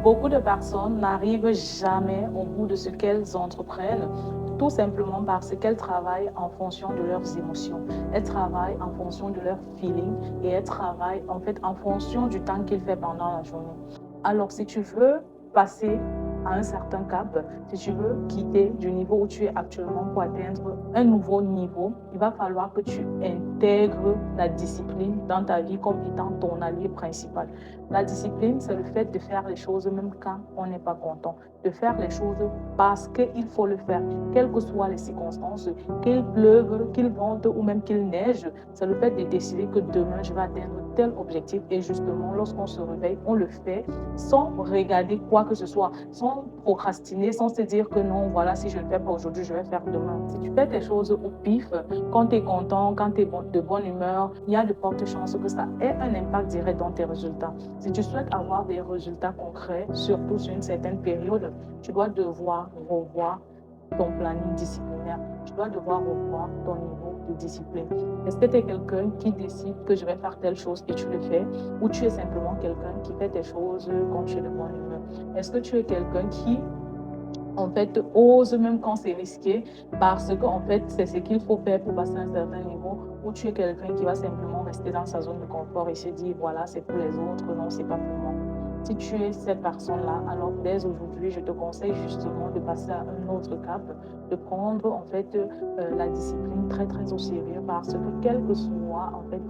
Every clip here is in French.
Beaucoup de personnes n'arrivent jamais au bout de ce qu'elles entreprennent, tout simplement parce qu'elles travaillent en fonction de leurs émotions. Elles travaillent en fonction de leurs feelings et elles travaillent en fait en fonction du temps qu'il fait pendant la journée. Alors, si tu veux passer à un certain cap, si tu veux quitter du niveau où tu es actuellement pour atteindre un nouveau niveau, il va falloir que tu intègres la discipline dans ta vie comme étant ton allié principal. La discipline, c'est le fait de faire les choses même quand on n'est pas content, de faire les choses parce qu'il faut le faire, quelles que soient les circonstances, qu'il pleuve, qu'il vente ou même qu'il neige. C'est le fait de décider que demain, je vais atteindre tel objectif et justement, lorsqu'on se réveille, on le fait sans regarder quoi que ce soit, sans procrastiner, sans se dire que non, voilà, si je ne le fais pas aujourd'hui, je vais faire demain. Si tu fais tes choses au pif, quand tu es content, quand tu es de bonne humeur, il y a de fortes chances que ça ait un impact direct dans tes résultats. Si tu souhaites avoir des résultats concrets, surtout sur une certaine période, tu dois devoir revoir ton planning disciplinaire. Tu dois devoir revoir ton niveau de discipline. Est-ce que tu es quelqu'un qui décide que je vais faire telle chose et tu le fais, ou tu es simplement quelqu'un qui fait tes choses quand tu es de bonne humeur? Est-ce que tu es quelqu'un qui en fait, ose même quand c'est risqué, parce qu'en fait, c'est ce qu'il faut faire pour passer à un certain niveau, où tu es quelqu'un qui va simplement rester dans sa zone de confort et se dire, voilà, c'est pour les autres, non, c'est pas pour moi. Si tu es cette personne-là, alors dès aujourd'hui, je te conseille justement de passer à un autre cap, de prendre en fait la discipline très très au sérieux, parce que quel que soit en fait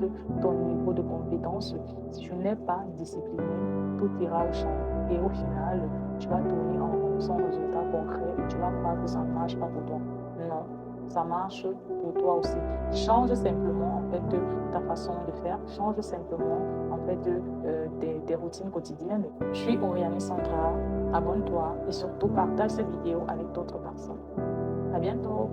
ton niveau de compétence, si tu n'es pas discipliné, tout ira au champ. Et au final, tu vas tourner en rond sans résultat concret et tu vas croire que ça ne marche pas pour toi. Non, ça marche pour toi aussi. Change simplement en fait ta façon de faire, change simplement en fait tes routines quotidiennes. Je suis Oriane Sandra, abonne-toi et surtout partage cette vidéo avec d'autres personnes. À bientôt.